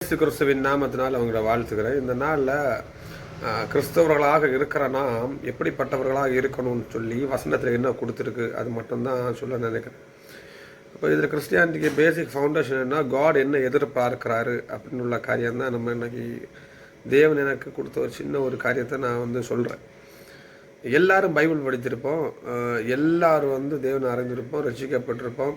இயேசு கிறிஸ்துவின் நாமத்தினால் அவங்கள வாழ்த்துக்கிறேன். இந்த நாளில் கிறிஸ்தவர்களாக இருக்கிற நாம் எப்படிப்பட்டவர்களாக இருக்கணும்னு சொல்லி வசனத்தில் என்ன கொடுத்துருக்கு அது மட்டும்தான் சொல்ல நினைக்கிறேன். இப்போ இதில் கிறிஸ்டியானிட்டிக்கு பேசிக் ஃபவுண்டேஷன் என்ன, காட் என்ன எதிர்பார்க்கிறாரு அப்படின்னு உள்ள காரியம்தான் நம்ம இன்னைக்கு தேவன் எனக்கு கொடுத்த ஒரு சின்ன ஒரு காரியத்தை நான் சொல்கிறேன். எல்லாரும் பைபிள் படித்திருப்போம், எல்லாரும் தேவனை அறிந்திருப்போம், ரட்சிக்கப்பட்டிருப்போம்,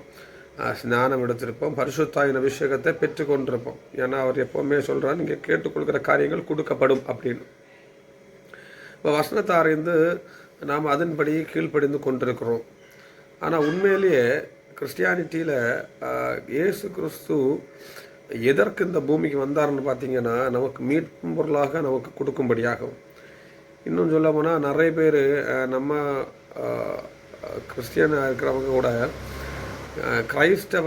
ஸ்நானம் எடுத்திருப்போம், பரிசுத்தாயின் அபிஷேகத்தை பெற்றுக்கொண்டிருப்போம். ஏன்னா அவர் எப்போவுமே சொல்கிறார், நீங்கள் கேட்டுக்கொள்கிற காரியங்கள் கொடுக்கப்படும் அப்படின்னு. இப்போ வசனத்தை அறிந்து நாம் அதன்படி கீழ்ப்படிந்து கொண்டிருக்கிறோம். ஆனால் உண்மையிலேயே கிறிஸ்டியானிட்டியில் இயேசு கிறிஸ்து எதற்கு இந்த பூமிக்கு வந்தார்னு பார்த்தீங்கன்னா, நமக்கு மீட்பும் பொருளாக நமக்கு கொடுக்கும்படியாகும். இன்னும் சொல்ல போனால் நிறைய பேர் நம்ம கிறிஸ்டியனாக இருக்கிறவங்க கூட கிரைஸ்ட்டை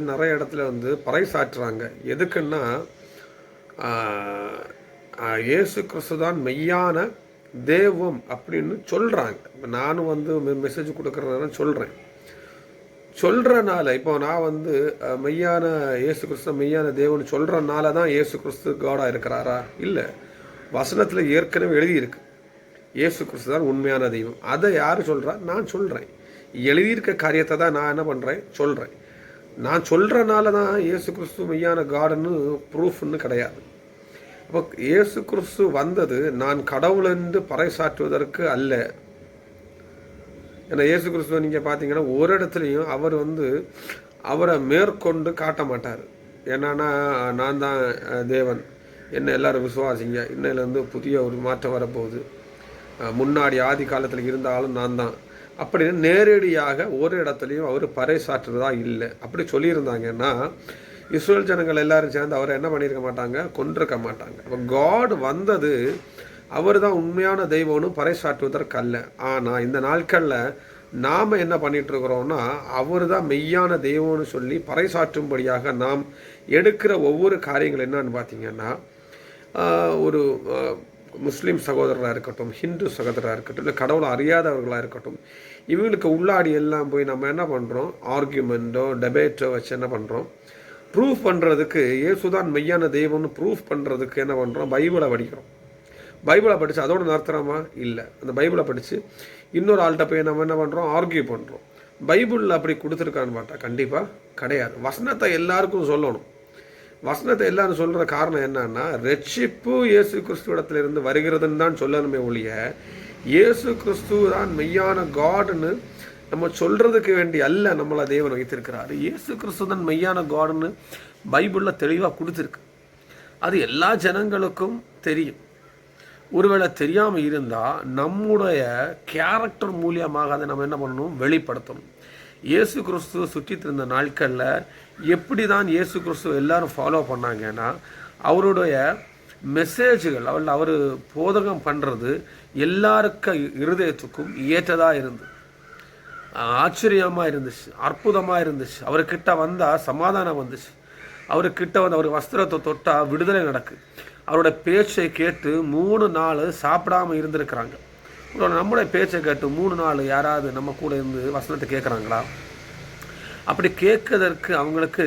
நிறைய இடத்துல பறைசாற்றுறாங்க. எதுக்குன்னா, இயேசு கிறிஸ்து தான் மெய்யான தெய்வம் அப்படின்னு சொல்கிறாங்க. இப்போ நானும் மெசேஜ் கொடுக்குறதுனால சொல்கிறனால இப்போ நான் மெய்யான இயேசு கிறிஸ்து மெய்யான தேவன் சொல்கிறனால தான் இயேசு கிறிஸ்து காடாக இருக்கிறாரா? இல்லை, வசனத்தில் ஏற்கனவே எழுதியிருக்கு இயேசு கிறிஸ்து தான் உண்மையான தெய்வம். அதை யார் சொல்கிறா? நான் சொல்கிறேன். எழுதியிருக்க காரியத்தை தான் நான் என்ன பண்ணுறேன், சொல்கிறேன். நான் சொல்கிறனால தான் இயேசு கிறிஸ்து மெய்யான காடுன்னு ப்ரூஃப்னு கிடையாது. அப்போ இயேசு கிறிஸ்து வந்தது நான் கடவுள் என்று பறைசாற்றுவதற்கு அல்ல. ஏன்னா இயேசு கிறிஸ்துவ நீங்கள் பார்த்தீங்கன்னா ஒரு இடத்துலையும் அவர் அவரை மேற்கொண்டு காட்ட மாட்டார். என்னன்னா, நான் தான் தேவன், என்ன எல்லாரும் விசுவாசிங்க, இன்னையிலேருந்து புதிய ஒரு மாற்றம் வரப்போகுது, முன்னாடி ஆதி காலத்தில் இருந்தாலும் நான் தான் அப்படின்னு நேரடியாக ஒரு இடத்துலையும் அவர் பறைசாற்றுறதா இல்லை. அப்படி சொல்லியிருந்தாங்கன்னா இஸ்ரேல் ஜனங்கள் எல்லாரும் சேர்ந்து அவரை என்ன பண்ணியிருக்க மாட்டாங்க, கொண்டிருக்க மாட்டாங்க. அப்போ காட் வந்தது அவர் தான் உண்மையான தெய்வம்னு பறைசாற்றுவதற்கு அல்ல. ஆனால் இந்த நாட்களில் நாம் என்ன பண்ணிட்டு இருக்கிறோம்னா, அவர் தான் மெய்யான தெய்வம்னு சொல்லி பறைசாற்றும்படியாக நாம் எடுக்கிற ஒவ்வொரு காரியங்கள் என்னன்னு பார்த்தீங்கன்னா, ஒரு முஸ்லீம் சகோதரராக இருக்கட்டும், ஹிந்து சகோதரராக இருக்கட்டும், இல்லை கடவுளை அறியாதவர்களாக இருக்கட்டும், இவங்களுக்கு உள்ளாடி எல்லாம் போய் நம்ம என்ன பண்ணுறோம், ஆர்கியூமெண்ட்டோ டெபேட்டோ வச்சு என்ன பண்ணுறோம், ப்ரூஃப் பண்ணுறதுக்கு இயேசுதான் மெய்யான தெய்வம்னு ப்ரூஃப் பண்ணுறதுக்கு என்ன பண்ணுறோம், பைபிளை படிக்கிறோம். பைபிளை படித்து அதோட நிறுத்துறோமா? இல்லை. அந்த பைபிளை படித்து இன்னொரு ஆள்கிட்ட போய் நம்ம என்ன பண்ணுறோம், ஆர்கியூ பண்ணுறோம். பைபிளில் அப்படி கொடுத்துருக்கான்னு பார்த்தா கண்டிப்பாக கிடையாது. வசனத்தை எல்லாருக்கும் சொல்லணும். வசனத்தை எல்லாரும் சொல்கிற காரணம் என்னன்னா, ரட்சிப்பு இயேசு கிறிஸ்து இடத்துலேருந்து வருகிறதுன்னு தான் சொல்லணுமே ஒழிய, இயேசு கிறிஸ்து தான் மெய்யான காடுன்னு நம்ம சொல்கிறதுக்கு வேண்டி அல்ல நம்மளை தேவன் வைத்திருக்கிறாரு. இயேசு கிறிஸ்து தான் மெய்யான காடுன்னு பைபிளில் தெளிவாக கொடுத்துருக்கு. அது எல்லா ஜனங்களுக்கும் தெரியும். ஒருவேளை தெரியாமல் இருந்தால் நம்முடைய கேரக்டர் மூலியமாக அதை நம்ம என்ன பண்ணணும், வெளிப்படுத்தணும். இயேசு கிறிஸ்துவ சுற்றிட்டு இருந்த நாட்களில் எப்படி தான் இயேசு கிறிஸ்துவ எல்லாரும் ஃபாலோ பண்ணாங்கன்னா, அவருடைய மெசேஜுகள் அவர் போதகம் பண்ணுறது எல்லாருக்க இருதயத்துக்கும் ஏற்றதாக இருந்து ஆச்சரியமாக இருந்துச்சு, அற்புதமாக இருந்துச்சு. அவர்கிட்ட வந்தால் சமாதானம் வந்துச்சு. அவர்கிட்ட அவர் வஸ்திரத்தை தொட்டால் விடுதலை நடக்கு. அவரோட பேச்சை கேட்டு 3 நாள் சாப்பிடாமல் இருந்திருக்கிறாங்க. நம்முடைய பேச்சை கேட்டு 3 நாள் யாராவது நம்ம கூட இருந்து வசனத்தை கேட்குறாங்களா? அப்படி கேட்கறதற்கு அவங்களுக்கு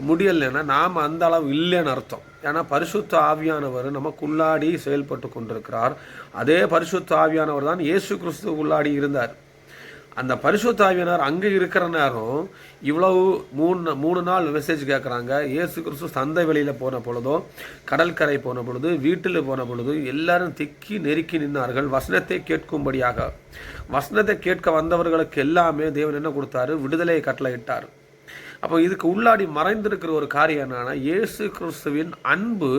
முடியலைன்னா நாம் அந்த அளவு இல்லைன்னு அர்த்தம். ஏன்னா பரிசுத்த ஆவியானவர் நமக்குள்ளாடி செயல்பட்டு கொண்டிருக்கிறார். அதே பரிசுத்த ஆவியானவர் தான் இயேசு கிறிஸ்து உள்ளாடி இருந்தார். அந்த பரிசுத்த ஆவியானவர் அங்கே இருக்கிற நேரம் இவ்வளவு 3 நாள் மெசேஜ் கேட்குறாங்க. இயேசு கிறிஸ்து சந்தை வெளியில் போன பொழுதோ, கடற்கரை போன பொழுது, வீட்டில் போன பொழுது எல்லாரும் திக்கி நெருக்கி நின்றார்கள் வசனத்தை கேட்கும்படியாக. வசனத்தை கேட்க வந்தவர்களுக்கு எல்லாமே தேவன் என்ன கொடுத்தாரு, விடுதலையை கட்டளையிட்டார். அப்போ இதுக்கு உள்ளாடி மறைந்திருக்கிற ஒரு காரியம் என்னன்னா, இயேசு கிறிஸ்துவின் அன்பு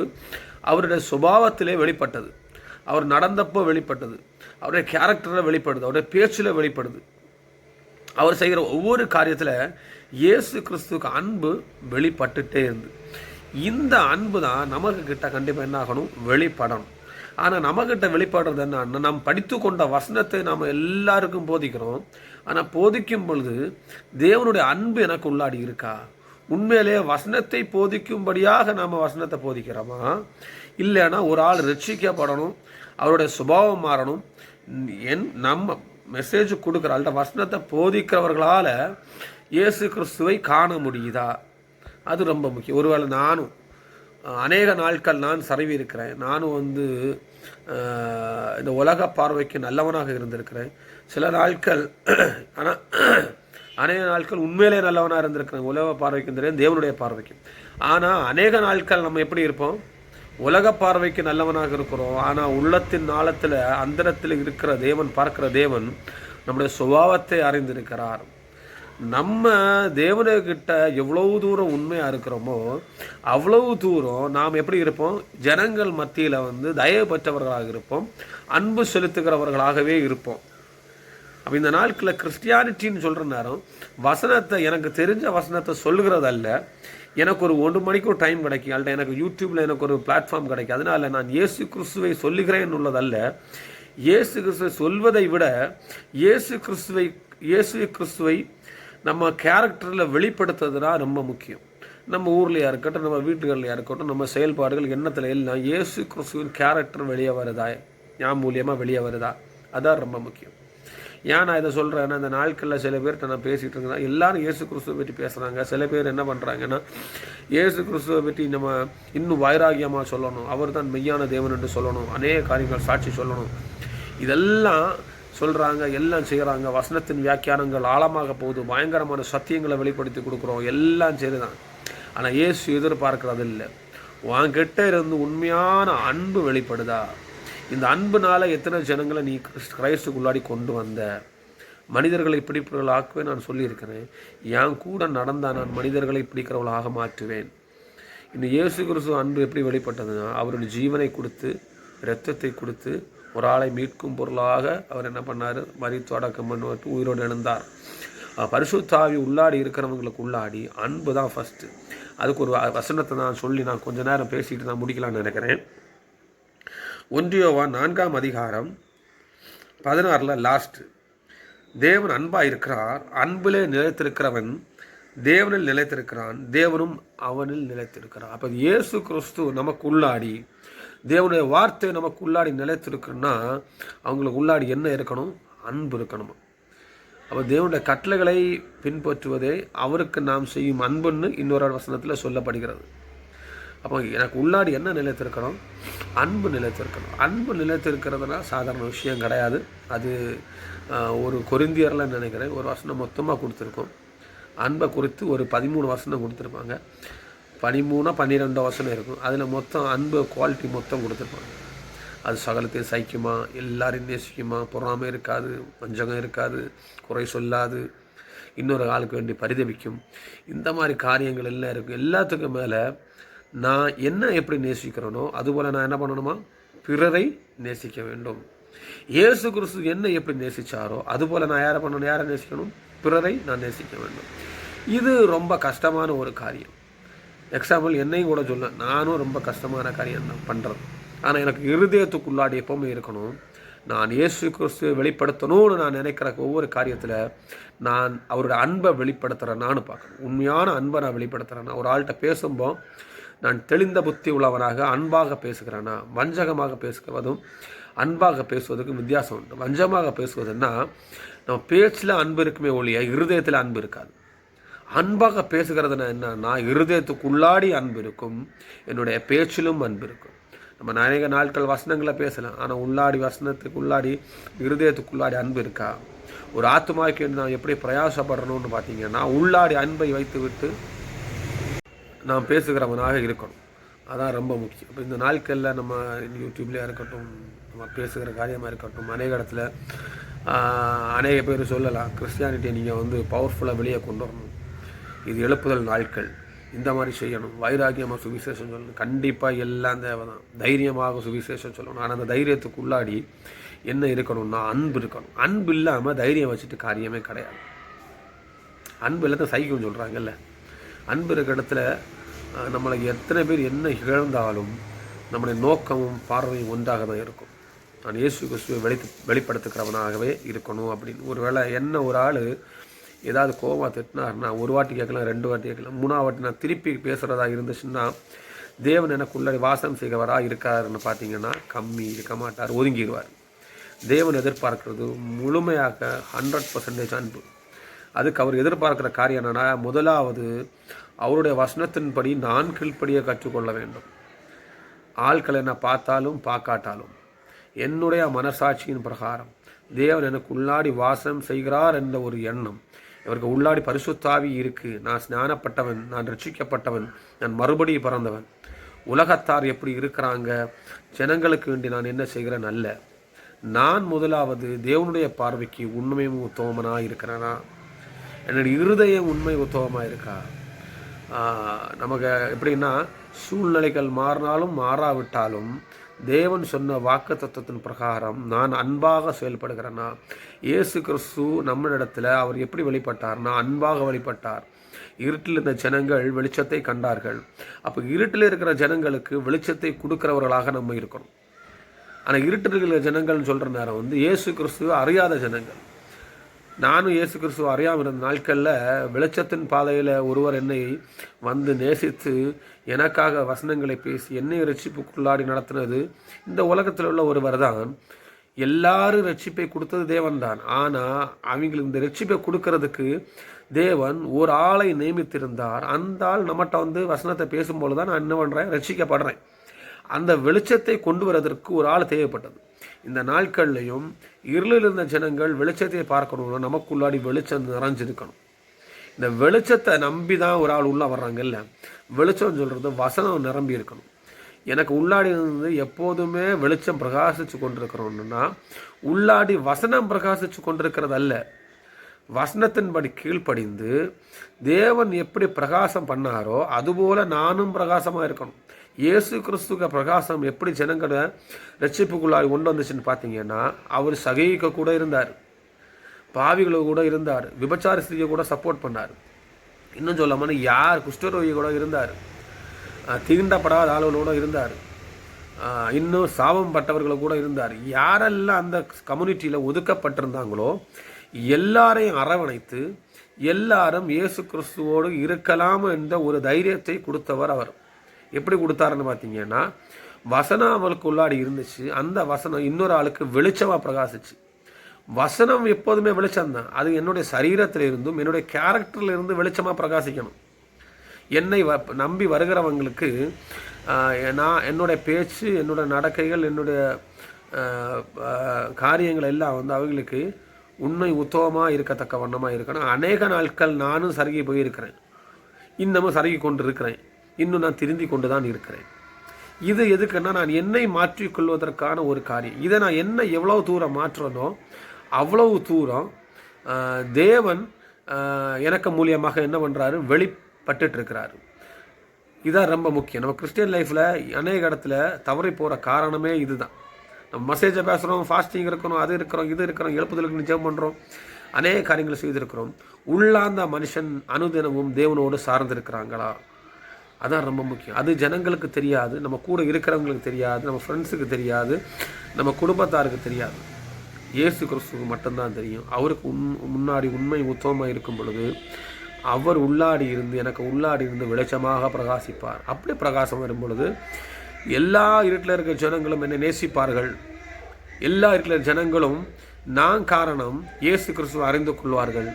அவருடைய சுபாவத்திலே வெளிப்பட்டது, அவர் நடந்தப்போ வெளிப்பட்டது, அவருடைய கேரக்டரில் வெளிப்படுது, அவருடைய பேச்சில் வெளிப்படுது. அவர் செய்கிற ஒவ்வொரு காரியத்தில் இயேசு கிறிஸ்துவுக்கு அன்பு வெளிப்பட்டுட்டே இருந்து, இந்த அன்பு தான் நமக்கு கிட்ட கண்டிப்பாக என்ன ஆகணும், வெளிப்படணும். ஆனால் நம்மக்கிட்ட வெளிப்படுறது என்னன்னா, நாம் படித்து கொண்ட வசனத்தை நாம் எல்லாருக்கும் போதிக்கிறோம். ஆனால் போதிக்கும் பொழுது தேவனுடைய அன்பு எனக்கு உள்ளாடி இருக்கா? உண்மையிலேயே வசனத்தை போதிக்கும்படியாக நாம் வசனத்தை போதிக்கிறோமா? இல்லைன்னா ஒரு ஆள் ரட்சிக்கப்படணும், அவருடைய சுபாவம் மாறணும், நம்ம மெசேஜ் கொடுக்குற வசனத்தை போதிக்கிறவர்களால் இயேசு கிறிஸ்துவை காண முடியுதா? அது ரொம்ப முக்கியம். ஒருவேளை நானும் அநேக நாட்கள் நான் சரவி இருக்கிறேன். நானும் வந்து இந்த உலக பார்வைக்கு நல்லவனாக இருந்திருக்கிறேன். சில நாட்கள் ஆனால் அநேக நாட்கள் உண்மையிலே நல்லவனாக இருந்திருக்கிறேன். உலக பார்வைக்கும் தெரியும், தேவனுடைய பார்வைக்கும். ஆனால் அநேக நாட்கள் நம்ம எப்படி இருப்போம்? உலக பார்வைக்கு நல்லவனாக இருக்கிறோம். ஆனால் உள்ளத்தின் ஆழத்தில் அந்தரத்தில் இருக்கிற தேவன், பார்க்கிற தேவன் நம்முடைய சுபாவத்தை அறிந்திருக்கிறார். நம்ம தேவனுக்கிட்ட எவ்வளவு தூரம் உண்மையாக இருக்கிறோமோ அவ்வளவு தூரம் நாம் எப்படி இருப்போம்? ஜனங்கள் மத்தியில் வந்து தயவு பெற்றவர்களாக இருப்போம், அன்பு செலுத்துகிறவர்களாகவே இருப்போம். அப்போ இந்த நாட்களில் கிறிஸ்டியானிட்டின்னு சொல்கிற நேரம் வசனத்தை, எனக்கு தெரிஞ்ச வசனத்தை சொல்லுகிறதல்ல, எனக்கு ஒரு 1 மணிக்கு ஒரு டைம் கிடைக்கும், அல்ல எனக்கு யூடியூப்பில் எனக்கு ஒரு பிளாட்ஃபார்ம் கிடைக்கும், அதனால் நான் இயேசு கிறிஸ்துவை சொல்லுகிறேன் உள்ளதல்ல. இயேசு கிறிஸ்துவை சொல்வதை விட இயேசு கிறிஸ்துவை நம்ம கேரக்டரில் வெளிப்படுத்துறதுனா ரொம்ப முக்கியம். நம்ம ஊர்லையாக இருக்கட்டும், நம்ம வீட்டுகள்லையாக இருக்கட்டும், நம்ம செயல்பாடுகள் எண்ணத்தில் எல்லாம் இயேசு கிறிஸ்துவின் கேரக்டர் வெளியே வருதா, ஞான் மூலியமாக வெளியே வருதா, அதான் ரொம்ப முக்கியம். ஏன் நான் இதை சொல்கிறேன்னா, இந்த நாட்களில் சில பேர்கிட்ட நான் பேசிகிட்டு இருக்கேன், எல்லாரும் இயேசு கிறிஸ்துவை பற்றி பேசுகிறாங்க. சில பேர் என்ன பண்ணுறாங்கன்னா, இயேசு கிறிஸ்துவை பற்றி நம்ம இன்னும் வைராகியமாக சொல்லணும், அவர் தான் மெய்யான தேவன் என்று சொல்லணும், அநேக காரியங்கள் சாட்சி சொல்லணும், இதெல்லாம் சொல்கிறாங்க, எல்லாம் செய்கிறாங்க. வசனத்தின் வியாக்கியானங்கள் ஆழமாக போகுது, பயங்கரமான சத்தியங்களை வெளிப்படுத்தி கொடுக்குறோம், எல்லாம் சரிதான். ஆனால் இயேசு எதிர்பார்க்கறது இல்லை. உன்கிட்ட இருந்து உண்மையான அன்பு வெளிப்படுதா? இந்த அன்புனால எத்தனை ஜனங்களை நீ கிறிஸ்துக்குள்ளாடி கொண்டு வந்த? மனிதர்களை பிடிப்பவர்கள் ஆக்குவே நான் சொல்லியிருக்கிறேன். என் கூட நடந்தால் நான் மனிதர்களை பிடிக்கிறவர்களாக மாற்றுவேன். இந்த இயேசு கிறிஸ்து அன்பு எப்படி வெளிப்பட்டதுன்னா, அவருடைய ஜீவனை கொடுத்து, இரத்தத்தை கொடுத்து, ஒரு ஆளை மீட்கும் பொருளாக அவர் என்ன பண்ணார்? மரித்து அடக்கம் பண்ணிட்டு உயிரோடு எழுந்தார். பரிசுத்த ஆவி உள்ளாடி இருக்கிறவங்களுக்கு உள்ளாடி அன்பு தான் ஃபஸ்ட்டு. அதுக்கு ஒரு வசனத்தை நான் சொல்லி நான் கொஞ்ச நேரம் பேசிட்டு நான் முடிக்கலான்னு நினைக்கிறேன். 1 யோவான் 4ஆம் அதிகாரம் 16 லாஸ்ட். தேவன் அன்பாக இருக்கிறார், அன்பிலே நிலைத்திருக்கிறவன் தேவனில் நிலைத்திருக்கிறான், தேவனும் அவனில் நிலைத்திருக்கிறான். அப்போ இயேசு கிறிஸ்து நமக்கு உள்ளாடி, தேவனுடைய வார்த்தை நமக்கு உள்ளாடி நிலைத்திருக்குன்னா அவங்களுக்கு உள்ளாடி என்ன இருக்கணும்? அன்பு இருக்கணும். அப்போ தேவனுடைய கட்டளைகளை பின்பற்றுவதே அவருக்கு நாம் செய்யும் அன்புன்னு இன்னொரு வசனத்தில் சொல்லப்படுகிறது. அப்போ எனக்கு உள்ளாடி என்ன நிலைத்திருக்கணும்? அன்பு நிலைத்திருக்கணும். அன்பு நிலைத்திருக்கிறதுனா சாதாரண விஷயம் கிடையாது. அது ஒரு கொரிந்தியரில் நினைக்கிறேன் ஒரு வசனம் மொத்தமாக கொடுத்துருக்கோம். அன்பை குறித்து ஒரு 13 வசனம் கொடுத்துருப்பாங்க. 13-12 வசனம் இருக்கும். அதில் மொத்தம் அன்பு குவாலிட்டி மொத்தம் கொடுத்துருப்பாங்க. அது சகலத்தையும் சகிக்குமா, எல்லாரையும் நேசிக்குமா, பொறாமை இருக்காது, வஞ்சகம் இருக்காது, குறை சொல்லாது, இன்னொரு ஆளுக்கு வேண்டி பரிதவிக்கும், இந்த மாதிரி காரியங்கள் எல்லாம் இருக்கும். எல்லாத்துக்கும் மேலே நான் என்ன எப்படி நேசிக்கிறேனோ அதுபோல் நான் என்ன பண்ணணுமா? பிறரை நேசிக்க வேண்டும். இயேசு கிறிஸ்து என்ன எப்படி நேசித்தாரோ அதுபோல் நான் யாரை நேசிக்கணும்? பிறரை நான் நேசிக்க வேண்டும். இது ரொம்ப கஷ்டமான ஒரு காரியம். எக்ஸாம்பிள் என்னையும் கூட சொல்ல, நானும் ரொம்ப கஷ்டமான காரியம் தான் பண்ணுறது. ஆனால் எனக்கு இருதயத்துக்குள்ளாடி எப்போவுமே இருக்கணும், நான் இயேசு கிறிஸ்துவை வெளிப்படுத்தணும்னு நான் நினைக்கிற ஒவ்வொரு காரியத்தில் நான் அவருடைய அன்பை வெளிப்படுத்துகிறேன். நானும் பார்க்கணும், உண்மையான அன்பை நான் வெளிப்படுத்துகிறேன்னா. ஒரு ஆள்கிட்ட பேசும்போது நான் தெளிந்த புத்தி உள்ளவனாக அன்பாக பேசுகிறேன்னா, வஞ்சகமாக பேசுவதும் அன்பாக பேசுவதுக்கும் வித்தியாசம் உண்டு. வஞ்சமாக பேசுவதுன்னா நம்ம பேச்சில் அன்பு இருக்குமே ஒழிய இருதயத்தில் அன்பு இருக்காது. அன்பாக பேசுகிறதுனா என்னன்னா, இருதயத்துக்குள்ளாடி அன்பு இருக்கும், என்னுடைய பேச்சிலும் அன்பு இருக்கும். நம்ம அநேக நாட்கள் வசனங்களை பேசலாம், ஆனால் உள்ளாடி வசனத்துக்குள்ளாடி இருதயத்துக்குள்ளாடி அன்பு இருக்கா? ஒரு ஆத்மாவுக்கு நான் எப்படி பிரயாசப்படுறணும்னு பார்த்தீங்கன்னா, உள்ளாடி அன்பை வைத்து விட்டு நாம் பேசுகிறவனாக இருக்கணும். அதான் ரொம்ப முக்கியம். இப்போ இந்த நாட்களில் நம்ம யூடியூப்லேயே இருக்கட்டும், நம்ம பேசுகிற காரியமாக இருக்கட்டும், அநேக இடத்துல அநேக பேர் சொல்லலாம், கிறிஸ்டியானிட்டியை நீங்கள் வந்து பவர்ஃபுல்லாக வெளியே கொண்டு வரணும், இது எழுப்புதல் நாட்கள், இந்த மாதிரி செய்யணும், வைராக்கியமாக சுவிசேஷம் சொல்லணும். கண்டிப்பாக எல்லாம் தேவை தான், தைரியமாக சுவிசேஷம் சொல்லணும். ஆனால் அந்த தைரியத்துக்கு உள்ளாடி என்ன இருக்கணும்னா அன்பு இருக்கணும். அன்பு இல்லாமல் தைரியம் வச்சுட்டு காரியமே கிடையாது. அன்பு எல்லாத்தையும் சைக்கிள்னு சொல்கிறாங்கல்ல, அன்பு இருக்கிற இடத்துல நம்மளுக்கு எத்தனை பேர் என்ன இழந்தாலும் நம்முடைய நோக்கமும் பார்வையும் ஒன்றாக தான் இருக்கும். நான் இயேசு கிறிஸ்துவை வெளிப்படுத்துக்கிறவனாகவே இருக்கணும் அப்படின்னு. ஒரு வேளை என்ன ஒரு ஆள் ஏதாவது கோபமாக திட்டினார்னா, ஒரு வாட்டி கேட்கலாம், 2 வாட்டி கேட்கலாம், 3ஆவது வாட்டி நான் திருப்பி பேசுகிறதா இருந்துச்சுன்னா, தேவன் எனக்குள்ளே வாசம் செய்கிறவராக இருக்காருன்னு பார்த்தீங்கன்னா கம்மி இருக்க மாட்டார், ஒதுங்கிடுவார். தேவன் எதிர்பார்க்கிறது முழுமையாக 100% அன்பு. அதுக்கு அவர் எதிர்பார்க்குற காரியம் என்னன்னா, முதலாவது அவருடைய வசனத்தின்படி நான் கீழ்ப்படிய கற்றுக்கொள்ள வேண்டும். ஆட்கள் என்னை பார்த்தாலும் பார்க்காட்டாலும் என்னுடைய மனசாட்சியின் பிரகாரம் தேவன் எனக்கு உள்ளாடி வாசம் செய்கிறார் என்ற ஒரு எண்ணம், இவருக்கு உள்ளாடி பரிசுத்தாவி இருக்கு, நான் ஸ்நானப்பட்டவன், நான் ரட்சிக்கப்பட்டவன், நான் மறுபடியும் பிறந்தவன், உலகத்தார் எப்படி இருக்கிறாங்க, ஜனங்களுக்கு வேண்டி நான் என்ன செய்கிறேன் அல்ல, நான் முதலாவது தேவனுடைய பார்வைக்கு உண்மையும் உத்தமனாக இருக்கிறேனா, என்னுடைய இருதயம் உண்மை உத்தமமாக இருக்கா. நமக்கு எப்படின்னா சூழ்நிலைகள் மாறினாலும் மாறாவிட்டாலும் தேவன் சொன்ன வாக்கு தத்துவத்தின் பிரகாரம் நான் அன்பாக செயல்படுகிறேன்னா. இயேசு கிறிஸ்து நம்மளிடத்தில் அவர் எப்படி வெளிப்பட்டார்னா அன்பாக வெளிப்பட்டார். இருட்டில் இருந்த ஜனங்கள் வெளிச்சத்தை கண்டார்கள். அப்போ இருட்டில் இருக்கிற ஜனங்களுக்கு வெளிச்சத்தை கொடுக்கிறவர்களாக நம்ம இருக்கணும். ஆனால் இருட்டில் இருக்கிற ஜனங்கள்னு சொல்கிற நேரம் இயேசு கிறிஸ்துவ அறியாத ஜனங்கள். நானும் இயேசு கிறிஸ்துவ அறியாமல் இருந்த நாட்களில் வெளிச்சத்தின் பாதையில் ஒருவர் என்னை நேசித்து எனக்காக வசனங்களை பேசி என்னை ரட்சிப்புக்குள்ளாடி நடத்தினது இந்த உலகத்தில் உள்ள ஒருவர் தான். எல்லாரும் ரட்சிப்பை கொடுத்தது தேவன் தான். ஆனால் அவங்களுக்கு இந்த ரட்சிப்பை கொடுக்கறதுக்கு தேவன் ஒரு ஆளை நியமித்திருந்தார். அந்த ஆள் நம்மகிட்ட வசனத்தை பேசும்போது தான் நான் என்ன பண்ணுறேன், ரட்சிக்கப்படுறேன். அந்த வெளிச்சத்தை கொண்டு வரதற்கு ஒரு ஆள் தேவைப்பட்டது. இந்த நாட்கள்லையும் இருளில் இருந்த ஜனங்கள் வெளிச்சத்தை பார்க்கணும்னா நமக்குள்ளாடி வெளிச்சம் நிறைஞ்சிருக்கணும். இந்த வெளிச்சத்தை நம்பி தான் ஒரு ஆள் உள்ளே வர்றாங்கல்ல. வெளிச்சம் சொல்கிறது வசனம் நிரம்பி இருக்கணும். எனக்கு உள்ளாடி எப்போதுமே வெளிச்சம் பிரகாசித்து கொண்டிருக்கிறோம்னா உள்ளாடி வசனம் பிரகாசித்து கொண்டிருக்கிறது அல்ல. வசனத்தின்படி கீழ்ப்படிந்து தேவன் எப்படி பிரகாசம் பண்ணாரோ அதுபோல நானும் பிரகாசமாக இருக்கணும். இயேசு கிறிஸ்துவ பிரகாசம் எப்படி ஜனங்களை ரட்சிப்புக்குள்ளாடி கொண்டு வந்துச்சுன்னு பார்த்தீங்கன்னா அவர் சகிக்க கூட இருந்தார், பாவிகளை கூட இருந்தார், விபச்சார ஸ்திரியை கூட சப்போர்ட் பண்ணார். இன்னும் சொல்லாமல் யார் குஷ்டரோகி கூட இருந்தார், தீண்டப்படாத ஆளுகளோட இருந்தார், இன்னும் சாபம் பட்டவர்களை கூட இருந்தார். யாரெல்லாம் அந்த கம்யூனிட்டியில் ஒதுக்கப்பட்டிருந்தாங்களோ எல்லாரையும் அரவணைத்து எல்லாரும் இயேசு கிறிஸ்துவோடு இருக்கலாம் என்ற ஒரு தைரியத்தை கொடுத்தவர் அவர். எப்படி கொடுத்தாருன்னு பார்த்தீங்கன்னா வசனம் அவளுக்கு உள்ளாடி இருந்துச்சு. அந்த வசனம் இன்னொரு ஆளுக்கு வெளிச்சமாக பிரகாசிச்சு. வசனம் எப்போதுமே வெளிச்சம்தான். அது என்னுடைய சரீரத்தில் இருந்தும் என்னுடைய கேரக்டரில் இருந்து வெளிச்சமாக பிரகாசிக்கணும். என்னை நம்பி வருகிறவங்களுக்கு நான் என்னுடைய பேச்சு, என்னுடைய நடக்கைகள், என்னுடைய காரியங்கள் எல்லாம் அவங்களுக்கு உண்மை உத்தவமாக இருக்கத்தக்க வண்ணமாக இருக்கணும். அநேக நாட்கள் நானும் சருகி போயிருக்கிறேன், இன்னமும் சருகி கொண்டு இருக்கிறேன், இன்னும் நான் திருந்தி கொண்டு தான் இருக்கிறேன். இது எதுக்குன்னா நான் என்னை மாற்றிக்கொள்வதற்கான ஒரு காரியம். இதை நான் என்ன எவ்வளவு தூரம் மாற்றுறனோ அவ்வளவு தூரம் தேவன் எனக்கு மூலியமாக என்ன பண்ணுறாரு, வெளிப்பட்டு இருக்கிறாரு. இதுதான் ரொம்ப முக்கியம். நம்ம கிறிஸ்டியன் லைஃப்பில் அநேக இடத்துல தவறி போகிற காரணமே இதுதான். நம்ம மெசேஜை பேசுகிறோம், ஃபாஸ்டிங் இருக்கிறோம், அது இருக்கிறோம், இது இருக்கிறோம், எழுப்புதலுக்கு நிச்சயம் பண்ணுறோம், அநேக காரியங்களை செய்திருக்கிறோம். உள்ளாந்த மனுஷன் அனுதினமும் தேவனோடு சார்ந்திருக்கிறாங்களா, அதான் ரொம்ப முக்கியம். அது ஜனங்களுக்கு தெரியாது, நம்ம கூட இருக்கிறவங்களுக்கு தெரியாது, நம்ம ஃப்ரெண்ட்ஸுக்கு தெரியாது, நம்ம குடும்பத்தாருக்கு தெரியாது. இயேசு கிறிஸ்துவுக்கு மட்டும்தான் தெரியும். அவருக்கு முன்னாடி உண்மை உத்தமமாக இருக்கும் பொழுது அவர் உள்ளாடி இருந்து எனக்கு உள்ளாடி இருந்து வெளிச்சமாக பிரகாசிப்பார். அப்படி பிரகாசம் வரும் பொழுது எல்லா இருட்டில் இருக்கிற ஜனங்களும் என்னை நேசிப்பார்கள். எல்லா இருக்கிற ஜனங்களும் நான் காரணம் இயேசு கிறிஸ்துவை அறிந்து கொள்வார்கள்.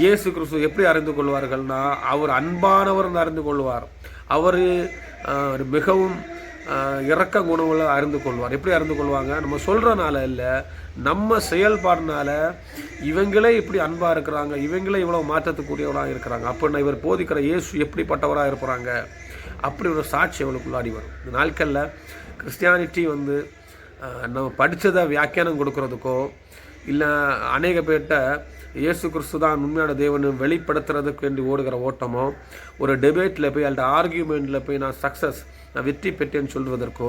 இயேசு கிறிஸ்து எப்படி அறிந்து கொள்வார்கள்னா அவர் அன்பானவர் அறிந்து கொள்வார். அவர் மிகவும் இறக்க குணங்களை அறிந்து கொள்வார். எப்படி அறிந்து கொள்வாங்க, நம்ம சொல்கிறனால இல்லை, நம்ம செயல்பாடுனால இவங்களே இப்படி அன்பாக இருக்கிறாங்க, இவங்களே இவ்வளோ மாற்றத்துக்குரியவராக இருக்கிறாங்க, அப்படின்னா இவர் போதிக்கிற இயேசு எப்படிப்பட்டவராக இருப்பாங்க, அப்படி ஒரு சாட்சி அவளுக்குள்ளாடி வரும். இந்த நாட்களில் கிறிஸ்டியானிட்டி நம்ம படித்ததை வியாக்கியானம் கொடுக்கறதுக்கோ இல்லை அநேக பேர்கிட்ட இயேசு கிறிஸ்து தான் உண்மையான தேவனை வெளிப்படுத்துறதுக்கு வேண்டி ஓடுகிற ஓட்டமோ, ஒரு டிபேட்டில் போய் அல்லது ஆர்கியூமெண்ட்டில் போய் நான் வெற்றி பெற்றேன்னு சொல்வதற்கோ,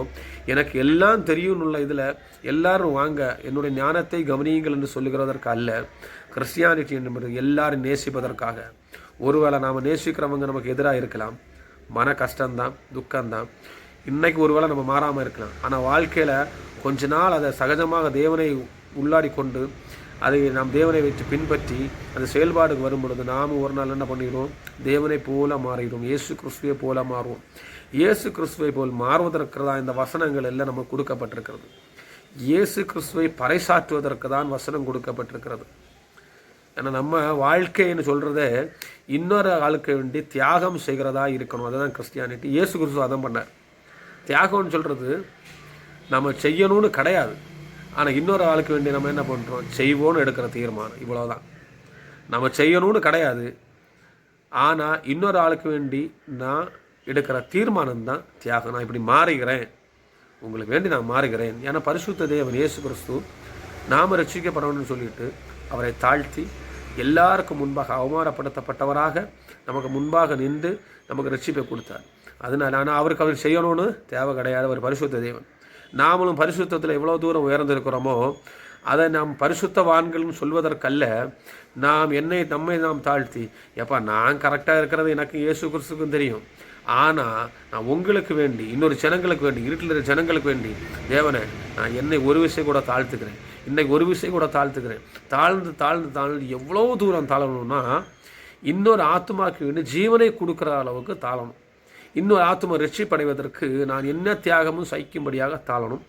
எனக்கு எல்லாம் தெரியும்னுள்ள இதில் எல்லாரும் வாங்க என்னுடைய ஞானத்தை கவனியுங்கள் என்று சொல்லுகிறதற்கு அல்ல. கிறிஸ்டியானிட்டி என்பது எல்லாரும் நேசிப்பதற்காக. ஒருவேளை நாம் நேசிக்கிறவங்க நமக்கு எதிராக இருக்கலாம், மன கஷ்டம்தான், துக்கம்தான், இன்றைக்கு ஒருவேளை நம்ம மாறாமல் இருக்கலாம். ஆனால் வாழ்க்கையில் கொஞ்ச நாள் அதை சகஜமாக தேவனை உள்ளாடி கொண்டு அதை நாம் தேவனை வைத்து பின்பற்றி அந்த செயல்பாடுக்கு வரும் பொழுது நாம் ஒரு நாள் என்ன பண்ணிடுவோம், தேவனை போல மாறிடுவோம், இயேசு கிறிஸ்துவை போல மாறுவோம். இயேசு கிறிஸ்துவை போல் மாறுவதற்கு தான் இந்த வசனங்கள் எல்லாம் நமக்கு கொடுக்கப்பட்டிருக்கிறது. இயேசு கிறிஸ்துவை பறைசாற்றுவதற்கு தான் வசனம் கொடுக்கப்பட்டிருக்கிறது. ஏன்னா நம்ம வாழ்க்கைன்னு சொல்கிறத இன்னொரு ஆளுக்கு வேண்டி தியாகம் செய்கிறதா இருக்கணும். அதுதான் கிறிஸ்டியானிட்டி. இயேசு கிறிஸ்து அதான் பண்ணார். தியாகம்னு சொல்கிறது நம்ம செய்யணும்னு கிடையாது, ஆனால் இன்னொரு ஆளுக்கு வேண்டி நம்ம என்ன பண்ணுறோம், செய்வோன்னு எடுக்கிற தீர்மானம், இவ்வளோதான். நம்ம செய்யணும்னு கிடையாது, ஆனால் இன்னொரு ஆளுக்கு வேண்டி நான் எடுக்கிற தீர்மானம் தான் தியாகம். நான் இப்படி மாறுகிறேன், உங்களுக்கு வேண்டி நான் மாறுகிறேன். ஏன்னா பரிசுத்த தேவன் இயேசு கிறிஸ்து நாம் ரட்சிக்கப்படணும்னு சொல்லிட்டு அவரை தாழ்த்தி எல்லாருக்கும் முன்பாக அவமானப்படுத்தப்பட்டவராக நமக்கு முன்பாக நின்று நமக்கு ரட்சிப்பை கொடுத்தார். அதனால் ஆனால் அவருக்கு அவர் செய்யணும்னு தேவை கிடையாது. அவர் பரிசுத்த தேவன். நாமளும் பரிசுத்தத்தில் எவ்வளோ தூரம் உயர்ந்திருக்கிறோமோ அதை நாம் பரிசுத்தவான்கள்னு சொல்வதற்கல்ல, நம்மை நாம் தாழ்த்தி, எப்பா நான் கரெக்டாக இருக்கிறது எனக்கு இயேசு கிறிஸ்துக்கும் தெரியும், ஆனால் நான் உங்களுக்கு வேண்டி, இன்னொரு ஜனங்களுக்கு வேண்டி, இருட்டில் இருக்கிற ஜனங்களுக்கு வேண்டி, தேவனை நான் என்னை ஒரு விஷயம் கூட தாழ்த்துக்கிறேன், இன்றைக்கு ஒரு விஷயம் கூட தாழ்த்துக்கிறேன். தாழ்ந்து தாழ்ந்து தாழ்ந்து எவ்வளோ தூரம் தாழணும்னா, இன்னொரு ஆத்மாவுக்கு வேண்டி ஜீவனை கொடுக்குற அளவுக்கு தாழணும். இன்னொரு ஆத்மா ரட்சிப்படைவதற்கு நான் என்ன தியாகமும் சகிக்கும்படியாக தாழணும்.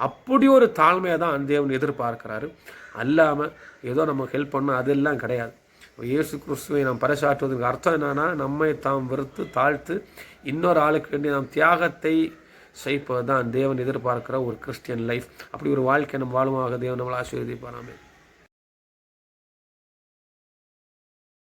அப்படி ஒரு தாழ்மையை தான் தேவன் எதிர்பார்க்கிறாரு. அல்லாமல் ஏதோ நம்ம ஹெல்ப் பண்ணோம் அதெல்லாம் கிடையாது. இயேசு கிறிஸ்துவை நாம் பறைசாற்றுவதற்கு அர்த்தம் என்னன்னா, நம்மை தாம் வெறுத்து தாழ்த்து இன்னொரு ஆளுக்கு வேண்டி நாம் தியாகத்தை செய்ப்பது தான் தேவன் எதிர்பார்க்கிற ஒரு கிறிஸ்டியன் லைஃப். அப்படி ஒரு வாழ்க்கை நம்ம வாழுமாக தேவன் நம்மளை ஆசீர்வதிப்பாராமே.